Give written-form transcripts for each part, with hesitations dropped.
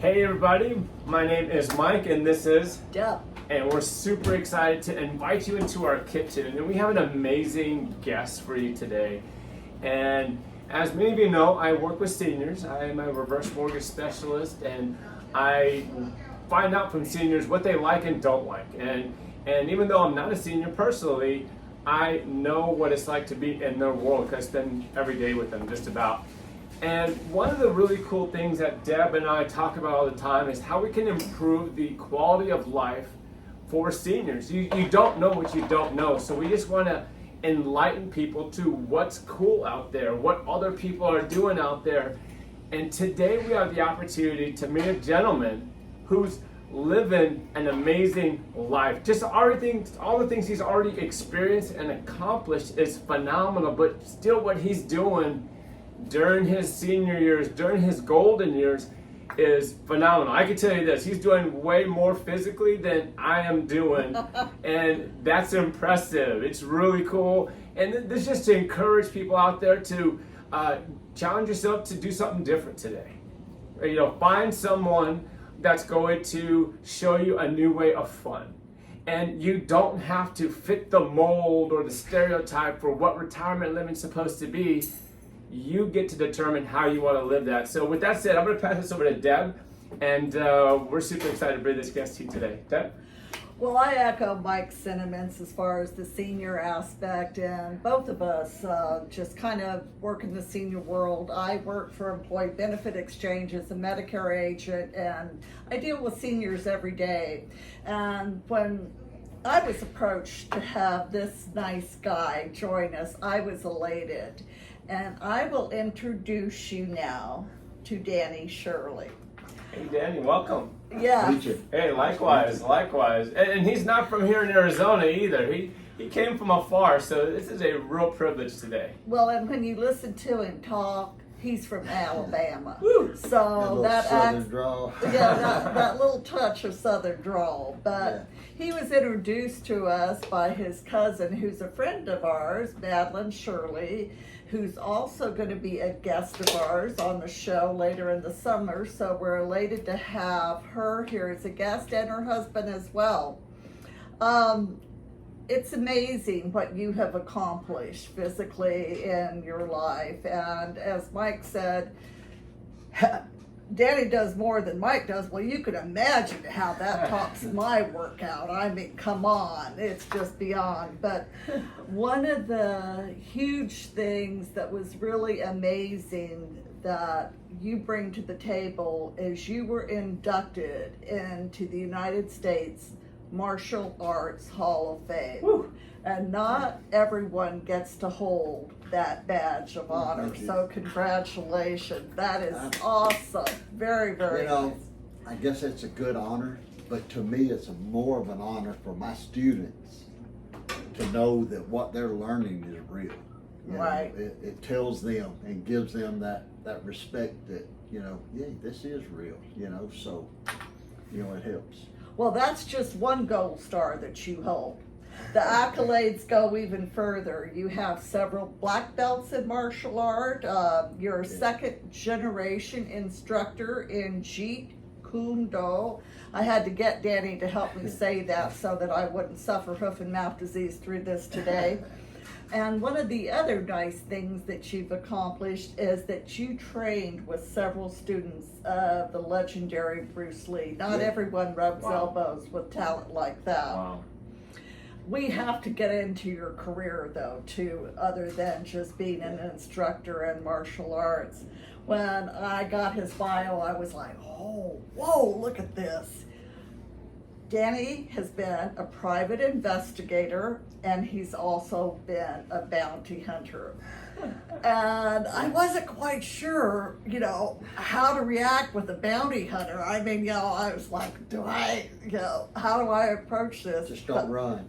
Hey everybody, my name is Mike and this is Deb. And we're super excited to invite you into our kitchen, and we have an amazing guest for you today. And as many of you know, I work with seniors. I am a reverse mortgage specialist, and I find out from seniors what they like and don't like. And even though I'm not a senior personally, I know what it's like to be in their world because I spend every day with them just about. And one of the really cool things that Deb and I talk about all the time is how we can improve the quality of life for seniors. You don't know what you don't know, so we just want to enlighten people to what's cool out there, what other people are doing out there. And today we have the opportunity to meet a gentleman who's living an amazing life. Just all the things he's already experienced and accomplished is phenomenal, but still what he's doing during his senior years, during his golden years, is phenomenal. I can tell you this, he's doing way more physically than I am doing, and that's impressive. It's really cool, and this is just to encourage people out there to challenge yourself to do something different today. You know, find someone that's going to show you a new way of fun. And you don't have to fit the mold or the stereotype for what retirement living is supposed to be. You get to determine how you want to live that. So with that said, I'm going to pass this over to Deb, and we're super excited to bring this guest to you today. Deb? Well, I echo Mike's sentiments as far as the senior aspect, and both of us just kind of work in the senior world. I work for Employee Benefit Exchange as a Medicare agent, and I deal with seniors every day. And when I was approached to have this nice guy join us, I was elated. And I will introduce you now to Danny Shirley. Hey Danny, welcome. Yeah. Hey, likewise. And he's not from here in Arizona either. He came from afar, so this is a real privilege today. Well, and when you listen to him talk, he's from Alabama. Woo. So that southern drawl. Yeah, that little touch of southern drawl. But he was introduced to us by his cousin, who's a friend of ours, Danny Shirley, who's also going to be a guest of ours on the show later in the summer. So we're elated to have her here as a guest, and her husband as well. It's amazing what you have accomplished physically in your life. And as Mike said, Danny does more than Mike does. Well, you can imagine how that tops my workout. I mean, come on, it's just beyond. But one of the huge things that was really amazing that you bring to the table is you were inducted into the United States Martial Arts Hall of Fame. Woo. And not everyone gets to hold that badge of honor. So congratulations. That is awesome. Very, very nice. I guess it's a good honor, but to me it's more of an honor for my students to know that what they're learning is real. Right. It tells them and gives them that respect that, this is real, so, it helps. Well, that's just one gold star that you hold. The accolades go even further. You have several black belts in martial art. You're a second generation instructor in JEET Kune Do. I had to get Danny to help me say that so that I wouldn't suffer hoof and mouth disease through this today. And one of the other nice things that you've accomplished is that you trained with several students of the legendary Bruce Lee. Not everyone rubs elbows with talent like that. Wow. We have to get into your career, though, too, other than just being an instructor in martial arts. When I got his bio, I was like, oh, whoa, look at this. Danny has been a private investigator, and he's also been a bounty hunter. And I wasn't quite sure, how to react with a bounty hunter. I mean, I was like, how do I approach this? Just don't run.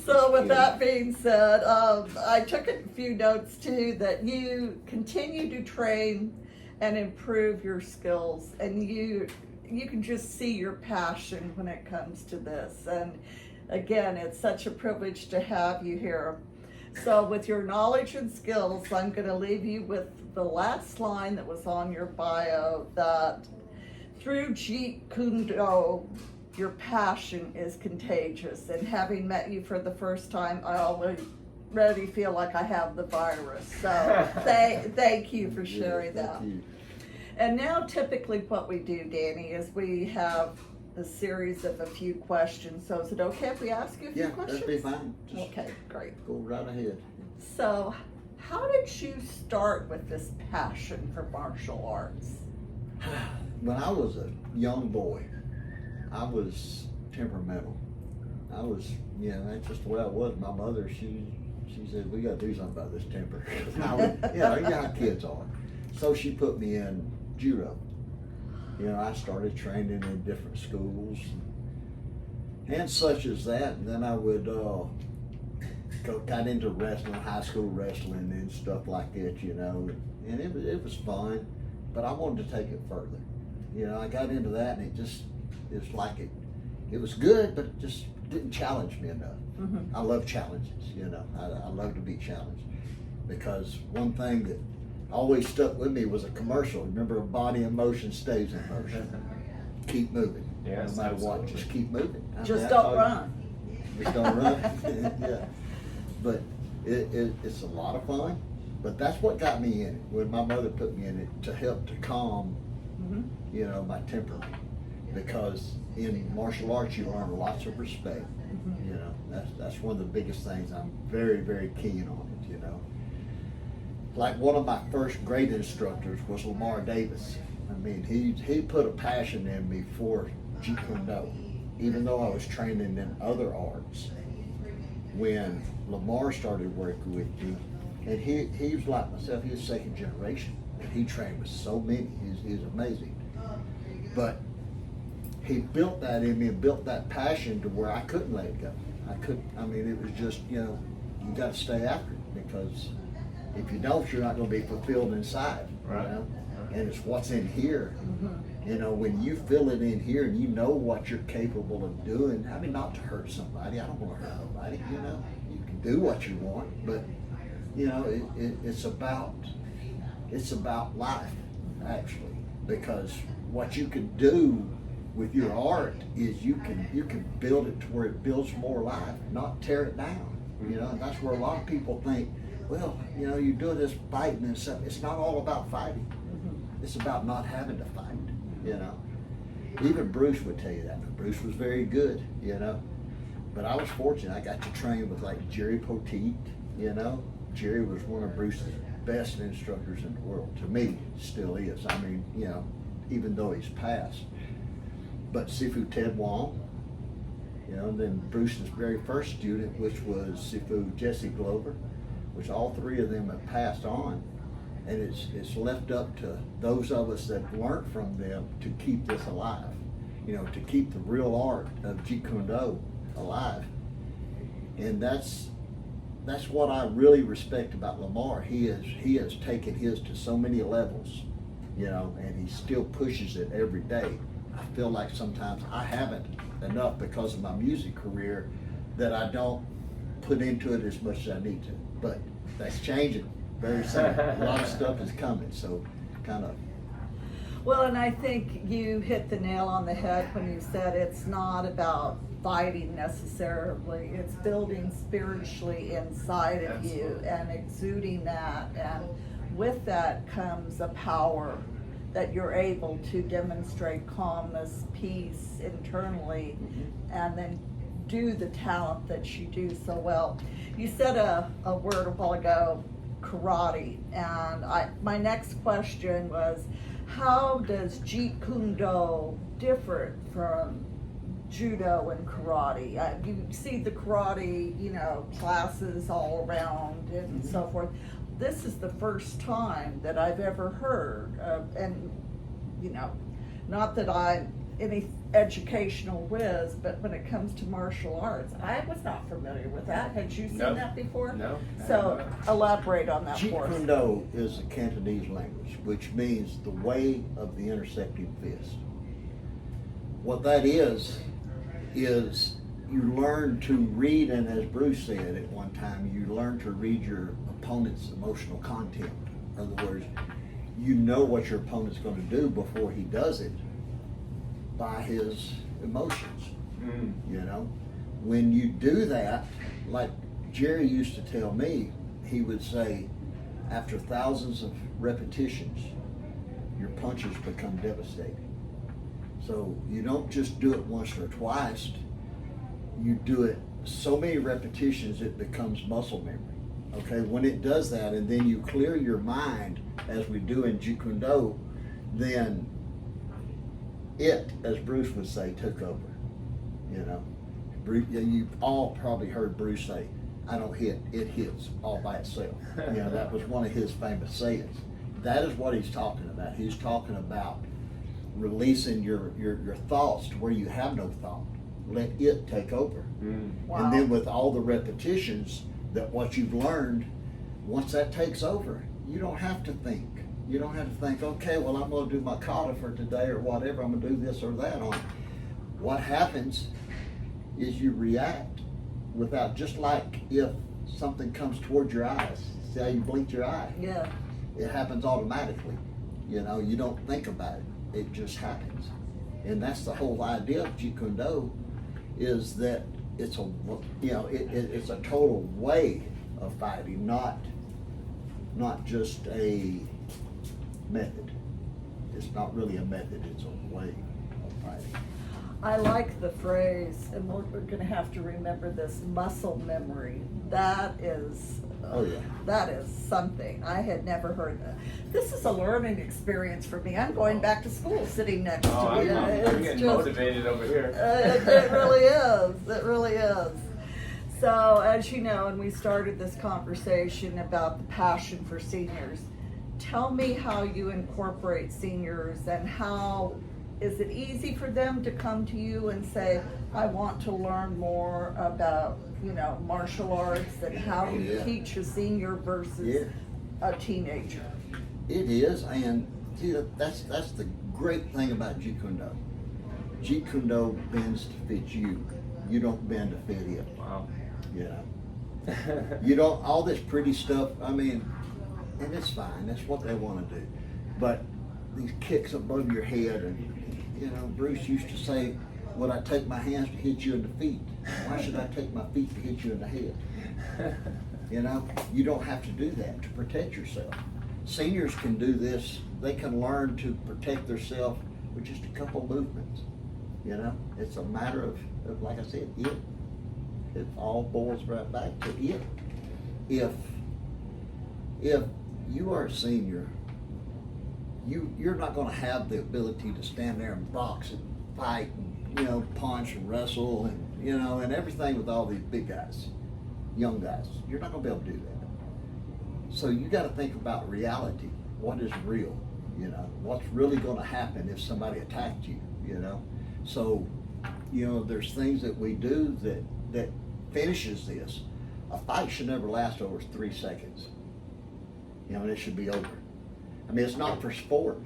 So with that being said, I took a few notes too, that you continue to train and improve your skills, and you can just see your passion when it comes to this. And again, it's such a privilege to have you here. So with your knowledge and skills, I'm going to leave you with the last line that was on your bio, that through JEET Kune Do, your passion is contagious. And having met you for the first time, I already feel like I have the virus. So thank you for sharing that. Thank you. And now typically what we do, Danny, is we have a series of a few questions. So is it okay if we ask you a few questions? That'd be fine. Just Okay, great. go right ahead. So how did you start with this passion for martial arts? When I was a young boy, I was temperamental. I was, that's just the way I was. My mother, she said, we got to do something about this temper. You know how kids are. So she put me in judo. I started training in different schools and such as that. And then I would got into wrestling, high school wrestling and stuff like that, and it was fun, but I wanted to take it further. I got into that, and it's like it was good, but it just didn't challenge me enough. Mm-hmm. I love challenges, I love to be challenged, because one thing that always stuck with me was a commercial. Remember, a body in motion stays in motion. Keep moving. Yes, no matter what, absolutely. just keep moving. Just don't run. Just don't run. Yeah. But it's a lot of fun. But that's what got me in it. When my mother put me in it to help to calm, Mm-hmm. my temper. Because in martial arts, you learn lots of respect. Mm-hmm. That's one of the biggest things. I'm very, very keen on it. Like one of my first great instructors was Lamar Davis. I mean, he put a passion in me for Jeet Kune Do, even though I was training in other arts. When Lamar started working with me, and he was like myself, he was second generation, and he trained with so many. He's amazing. But he built that in me and built that passion to where I couldn't let it go. It was just, you got to stay after it, because if you don't, you're not going to be fulfilled inside. Right. And it's what's in here. Mm-hmm. When you feel it in here and you know what you're capable of doing, not to hurt somebody. I don't want to hurt nobody. You can do what you want, but it's about life, actually, because what you can do with your art is you can build it to where it builds more life, not tear it down. And that's where a lot of people think, well, you're doing this fighting and stuff. It's not all about fighting. Mm-hmm. It's about not having to fight. Even Bruce would tell you that. But Bruce was very good. But I was fortunate. I got to train with like Jerry Poteet. Jerry was one of Bruce's best instructors in the world. To me, still is. Even though he's passed. But Sifu Ted Wong. And then Bruce's very first student, which was Sifu Jesse Glover, which all three of them have passed on. And it's left up to those of us that learned from them to keep this alive, to keep the real art of Jeet Kune Do alive. And that's what I really respect about Lamar. He has taken his to so many levels, and he still pushes it every day. I feel like sometimes I haven't enough because of my music career, that I don't put into it as much as I need to. But that's changing very soon. A lot of stuff is coming, so kind of. Well, and I think you hit the nail on the head when you said it's not about fighting necessarily. It's building spiritually inside of you and exuding that. And with that comes a power that you're able to demonstrate calmness, peace internally, and then do the talent that you do so well. You said a word a while ago, karate, and my next question was, how does Jeet Kune Do differ from judo and karate? You see the karate, classes all around and so forth. This is the first time that I've ever heard of, and not that I'm any educational whiz, but when it comes to martial arts, I was not familiar with that. Had you seen that before? No. So elaborate on that Jeet for us. Kune Do is a Cantonese language, which means the way of the intersecting fist. What that is you learn to read, and as Bruce said at one time, you learn to read your opponent's emotional content. In other words, you know what your opponent's going to do before he does it by his emotions. You know, when you do that, like Jerry used to tell me, he would say, after thousands of repetitions, your punches become devastating. So you don't just do it once or twice, you do it so many repetitions it becomes muscle memory. Okay, when it does that, and then you clear your mind, as we do in Jeet Kune Do, then it, as Bruce would say, took over. You know, you've all probably heard Bruce say, "I don't hit, it hits all by itself." You know, that was one of his famous sayings. That is what he's talking about. He's talking about releasing your thoughts to where you have no thought. Let it take over. Wow. And then with all the repetitions, that what you've learned, once that takes over, you don't have to think. You don't have to think, okay, well, I'm going to do my kata for today or whatever. I'm going to do this or that on. What happens is you react without, just like if something comes towards your eyes. See how you blink your eye? Yeah. It happens automatically. You know, you don't think about it. It just happens. And that's the whole idea of Jeet Kune Do, is that it's a, you know, it's a total way of fighting, not just a method. It's not really a method, it's a way of fighting. I like the phrase, and we're going to have to remember this, muscle memory. That is, Oh yeah. that is something. I had never heard that. This is a learning experience for me. I'm going back to school sitting next Oh, to you. I'm getting motivated over here. It really is. It really is. So, as you know, and we started this conversation about the passion for seniors, tell me how you incorporate seniors, and how is it easy for them to come to you and say, I want to learn more about, you know, martial arts, and how do you teach a senior versus a teenager? It is, and see, that's the great thing about Jeet Kune Do. Jeet Kune Do bends to fit you. You don't bend to fit it. Wow. You know, you don't, all this pretty stuff, I mean, and it's fine, that's what they want to do. But these kicks above your head, and, you know, Bruce used to say, would I take my hands to hit you in the feet? Why should I take my feet to hit you in the head? You know, you don't have to do that to protect yourself. Seniors can do this. They can learn to protect themselves with just a couple movements. You know, it's a matter of like I said, it all boils right back to it. If you are a senior, you're not going to have the ability to stand there and box and fight and, you know, punch and wrestle and, you know, and everything with all these big guys, young guys. You're not going to be able to do that. So you got to think about reality. What is real? You know, what's really going to happen if somebody attacked you? You know, so, you know, there's things that we do that finishes this. A fight should never last over 3 seconds. You know, and it should be over. I mean, it's not for sport.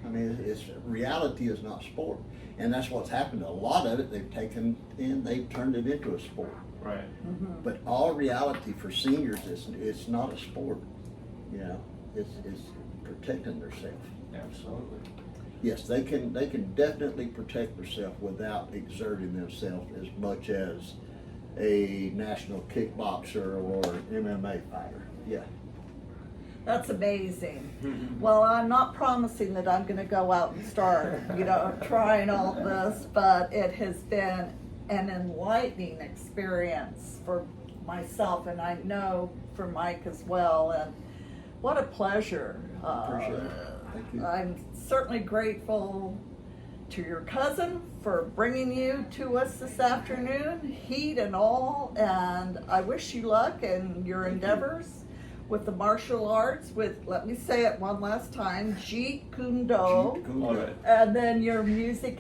I mean, reality is not sport. And that's what's happened. A lot of it they've taken in, they've turned it into a sport. Right. Mm-hmm. But all reality for seniors it's not a sport. You know, it's protecting themselves. Absolutely. Yes, they can definitely protect themselves without exerting themselves as much as a national kickboxer or MMA fighter. Yeah. That's amazing. Well, I'm not promising that I'm going to go out and start, you know, trying all this, but it has been an enlightening experience for myself, and I know for Mike as well. And what a pleasure. Appreciate it. Thank you. I'm certainly grateful to your cousin for bringing you to us this afternoon, heat and all, and I wish you luck in your endeavors with the martial arts, with, let me say it one last time, Jeet Kune Do, Jeet Kune Do. Love it. and then your music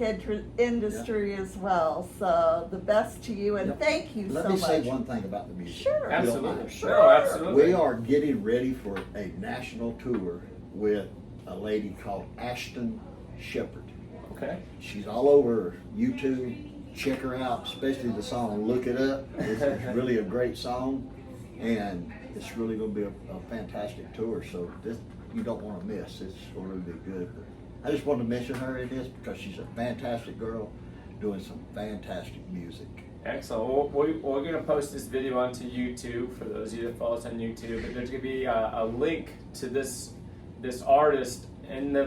industry as well. So the best to you, and Yep. thank you Let so me much. say one thing about the music. Sure. If you don't Absolutely. mind. Sure. No, absolutely. We are getting ready for a national tour with a lady called Ashton Shepherd. Okay. She's all over YouTube. check her out, especially the song "Look It Up." It's really a great song, and it's really going to be a fantastic tour. So this you don't want to miss. It's going to be good. But I just wanted to mention her in this because she's a fantastic girl doing some fantastic music. Excellent. We're going to post this video onto YouTube for those of you that follow us on YouTube. But there's going to be a link to this artist in the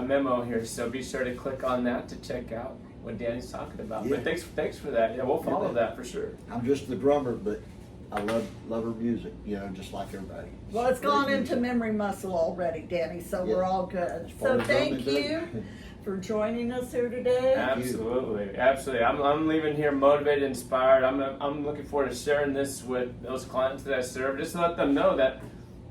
memo here. So be sure to click on that to check out what Danny's talking about. Yeah. But thanks for that. Yeah, we'll follow that for sure. I'm just the drummer, but I love her music. Just like everybody. Well, it's gone Great into music. memory muscle already, Danny, so Yeah. we're all good. It's part So of thank drumming, you too. for joining us here today. Absolutely. I'm leaving here motivated, inspired. I'm looking forward to sharing this with those clients that I serve, just to let them know that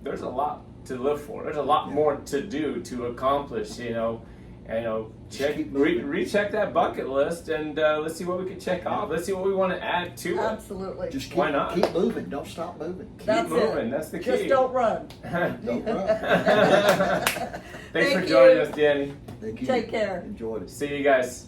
there's a lot to live for. There's a lot more to do, to accomplish. Just keep moving. Recheck that bucket list, and let's see what we can check off. Let's see what we want to add to it. Absolutely. Just Why not? keep moving. Don't stop moving. Keep That's moving. it. That's the key. Just don't run. Don't run. Thanks for Thank joining you. us, Danny. Thank you. Take care. Enjoyed it. See you guys.